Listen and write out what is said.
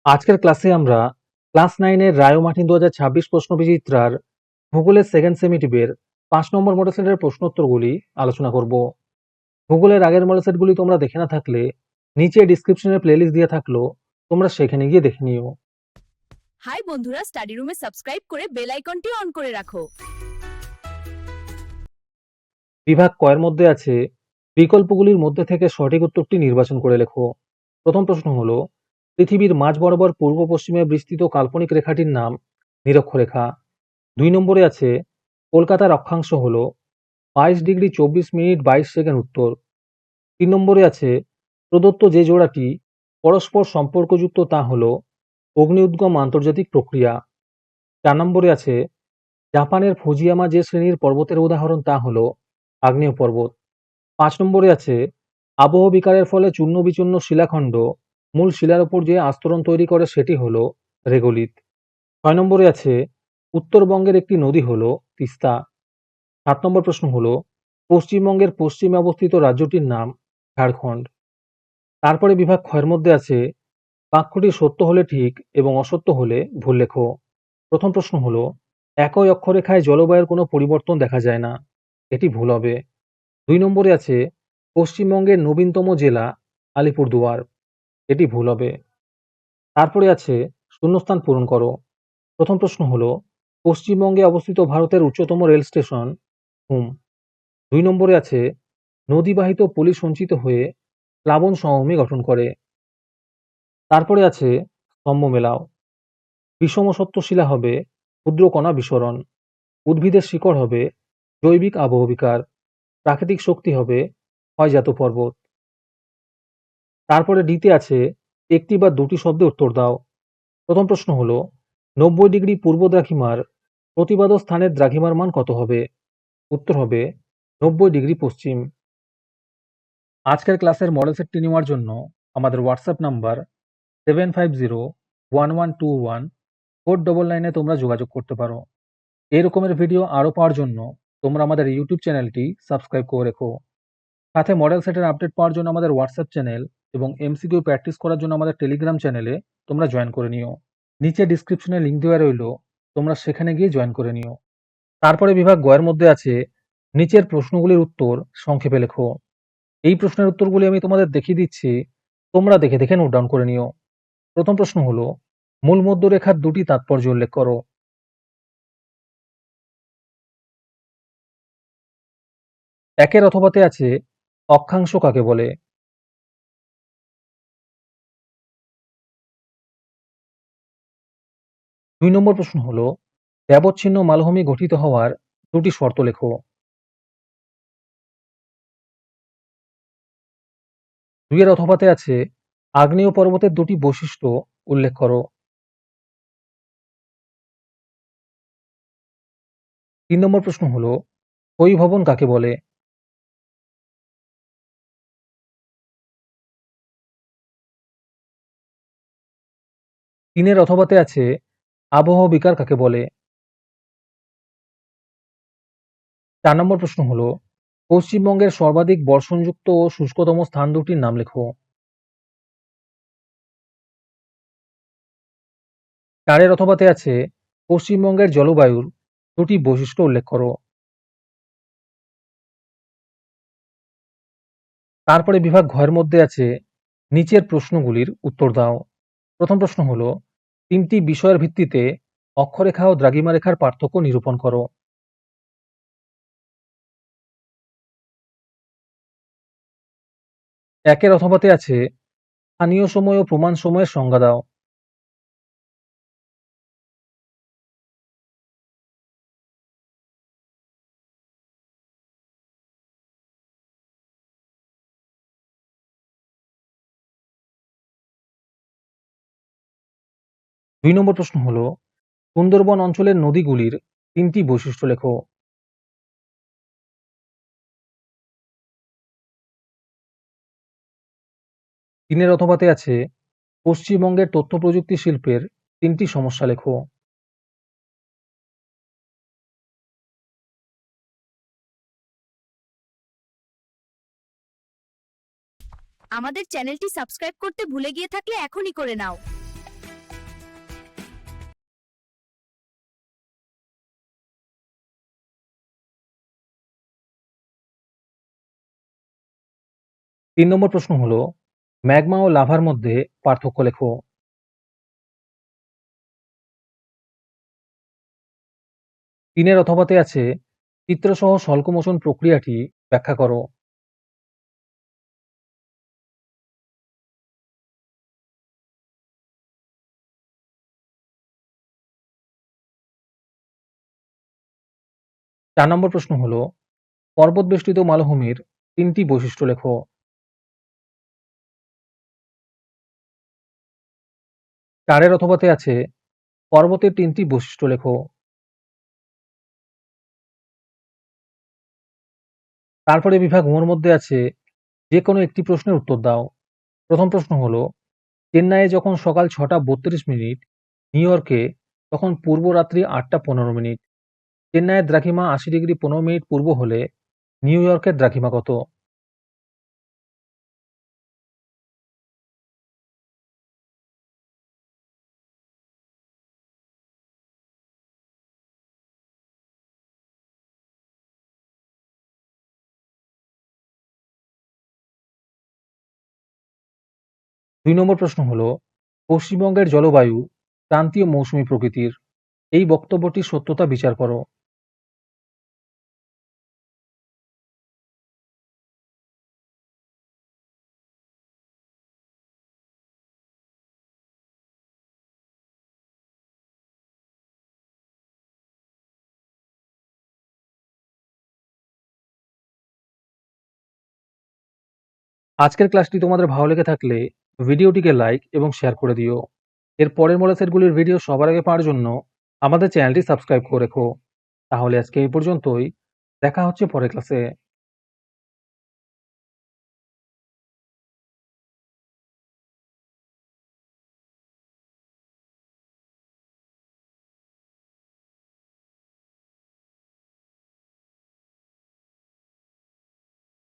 আজকের ক্লাসে আমরা ক্লাস 9 এর রায় ও মার্টিন 2026 প্রশ্নবিচিত্রার ভূগোলের সেকেন্ড সেমিটিভের 5 নম্বর মডেল সেটের প্রশ্নোত্তরগুলি আলোচনা করব। ভূগোলের আগের মডেল সেটগুলি তোমরা দেখে না থাকলে নিচে ডিসক্রিপশনে প্লেলিস্ট দেওয়া থাকলো, তোমরা সেখানে গিয়ে দেখে নিও। হাই বন্ধুরা, স্টাডি রুমে সাবস্ক্রাইব করে বেল আইকনটি অন করে রাখো। বিভাগ কয়ের মধ্যে আছে বিকল্পগুলির মধ্যে থেকে সঠিক উত্তরটি নির্বাচন করে লেখো। প্রথম প্রশ্ন হলো, পৃথিবীর মাঝ বরাবর পূর্ব পশ্চিমে বিস্তৃত কাল্পনিক রেখাটির নাম নিরক্ষরেখা। 2 নম্বরে আছে কলকাতার অক্ষাংশ হলো 22°24'22" উত্তর। 3 নম্বরে আছে প্রদত্ত যে জোড়াটি পরস্পর সম্পর্কযুক্ত তা হলো অগ্নি উদ্গম আন্তর্জাতিক প্রক্রিয়া। 4 নম্বরে আছে জাপানের ফুজিয়ামা যে শ্রেণীর পর্বতের উদাহরণ তা হলো আগ্নেয় পর্বত। 5 নম্বরে আছে আবহ বিকারের ফলে চূর্ণ বিচূর্ণ শিলাখণ্ড মূল শিলার উপর যে আস্তরণ তৈরি করে সেটি হলো রেগোলিথ। 6 নম্বরে আছে উত্তরবঙ্গের একটি নদী হলো তিস্তা। 7 নম্বর প্রশ্ন হলো, পশ্চিমবঙ্গের পশ্চিমে অবস্থিত রাজ্যটির নাম ঝাড়খণ্ড। তারপরে বিভাগ ক্ষয়ের মধ্যে আছে বাক্যটি সত্য হলে ঠিক এবং অসত্য হলে ভুল লেখো। প্রথম প্রশ্ন হলো, একই অক্ষরেখায় জলবায়ুর কোনো পরিবর্তন দেখা যায় না, এটি ভুল হবে। 2 নম্বরে আছে পশ্চিমবঙ্গের নবীনতম জেলা আলিপুরদুয়ার, এটি ভুল হবে। তারপরে আছে শূন্যস্থান পূরণ করো। প্রথম প্রশ্ন হলো, পশ্চিমবঙ্গে অবস্থিত ভারতের উচ্চতম রেল স্টেশন হুম। 2 নম্বরে আছে নদীবাহিত পলি সঞ্চিত হয়ে প্লাবন সমভূমি গঠন করে। তারপরে আছে স্তম্ভ মেলাও। বিষম সত্ত্ব শিলা হবে ক্ষুদ্র কণা বিসরণ। উদ্ভিদের শিকড় হবে জৈবিক আবহবিকার। প্রাকৃতিক শক্তি হবে ক্ষয়জাত পর্বত। তারপরে ডিতে আছে একটি বা দুটি শব্দে উত্তর দাও। প্রথম প্রশ্ন হলো, 90° পূর্ব দ্রাঘিমার প্রতিবাদ স্থানের দ্রাঘিমার মান কত হবে? উত্তর হবে 90° পশ্চিম। আজকের ক্লাসের মডেল সেটটি নেওয়ার জন্য আমাদের হোয়াটসঅ্যাপ নাম্বার 7501114999 তোমরা যোগাযোগ করতে পারো। এই রকমের ভিডিও আরও পাওয়ার জন্য তোমরা আমাদের ইউটিউব চ্যানেলটি সাবস্ক্রাইব করে রেখো। সাথে মডেল সেটের আপডেট পাওয়ার জন্য আমাদের হোয়াটসঅ্যাপ চ্যানেল এবং এমসিকিউ প্র্যাকটিস করার জন্য আমাদের টেলিগ্রাম চ্যানেলে তোমরা জয়েন করে নিও। নিচে ডিসক্রিপশনে লিঙ্ক দেওয়া রইল, তোমরা সেখানে গিয়ে জয়েন করে নিও। তারপরে বিভাগ গয়ের মধ্যে আছে নিচের প্রশ্নগুলির উত্তর সংক্ষেপে লেখো। এই প্রশ্নের উত্তরগুলি আমি তোমাদের দেখিয়ে দিচ্ছি, তোমরা দেখে দেখে নোট ডাউন করে নিও। প্রথম প্রশ্ন হলো, মূল মধ্যরেখার দুটি তাৎপর্য উল্লেখ করো। একের অথবাতে আছে অক্ষাংশ কাকে বলে? দুই নম্বর প্রশ্ন হলো, ব্যবচ্ছিন্ন মালভূমি গঠিত হওয়ার দুটি শর্ত লেখো। দুইয়ের অথবাতে আছে আগ্নেয় পর্বতের দুটি বৈশিষ্ট্য উল্লেখ করো। 3 নম্বর প্রশ্ন হলো, ক্ষয়ীভবন কাকে বলে? 3 এর অথবাতে আছে আবহ বিকার কাকে বলে? 4 নম্বর প্রশ্ন হলো, পশ্চিমবঙ্গের সর্বাধিক বর্ষণযুক্ত ও শুষ্কতম স্থান দুটির নাম লেখো। 4 এর অথবাতে আছে পশ্চিমবঙ্গের জলবায়ুর দুটি বৈশিষ্ট্য উল্লেখ করো। তারপরে বিভাগ ঘয়ের মধ্যে আছে নিচের প্রশ্নগুলির উত্তর দাও। প্রথম প্রশ্ন হলো, 3টি বিষয়ের ভিত্তিতে অক্ষরেখা ও দ্রাঘিমা রেখার পার্থক্য নিরূপণ করো। 1 এর অথবাতে আছে স্থানীয় সময় ও প্রমাণ সময়ের সংজ্ঞা দাও। 2 নম্বর প্রশ্ন হলো, সুন্দরবন অঞ্চলের নদীগুলির 3টি বৈশিষ্ট্য লেখো। 3 এর অথবাতে আছে পশ্চিমবঙ্গের তথ্য প্রযুক্তি শিল্পের 3টি সমস্যা লেখো। আমাদের চ্যানেলটি সাবস্ক্রাইব করতে ভুলে গিয়ে থাকলে এখনই করে নাও। 3 নম্বর প্রশ্ন হলো ম্যাগমা ও লাভার মধ্যে পার্থক্য লেখো। 3 এর অথবাতে আছে চিত্রসহ স্বল্পমোচন প্রক্রিয়াটি ব্যাখ্যা করো। 4 নম্বর প্রশ্ন হলো পর্বত বেষ্টিত মালভূমির 3টি বৈশিষ্ট্য লেখো। 4 এর অথবাতে আছে পর্বতের 3টি বৈশিষ্ট্য লেখো। তারপরে বিভাগ ওর মধ্যে আছে যে কোনো একটি প্রশ্নের উত্তর দাও। প্রথম প্রশ্ন হলো চেন্নাইয়ে যখন সকাল 6:32 নিউ ইয়র্কে তখন পূর্ব রাত্রি 8:15। চেন্নাইয়ের দ্রাঘিমা 80°15' পূর্ব হলে নিউ ইয়র্কের দ্রাঘিমা কত? 2 নম্বর প্রশ্ন হলো পশ্চিমবঙ্গের জলবায়ু ক্রান্তীয় মৌসুমী প্রকৃতির। এই বক্তব্যটির সত্যতা বিচার করো। আজকের ক্লাসটি তোমাদের ভালো লেগে থাকলে ভিডিওটিকে লাইক এবং শেয়ার করে দিও। এর পরের মডেল সেটগুলির ভিডিও সবার আগে পাওয়ার জন্য আমাদের চ্যানেলটি সাবস্ক্রাইব করে রেখো। তাহলে আজকে এই পর্যন্তই, দেখা হচ্ছে পরের ক্লাসে।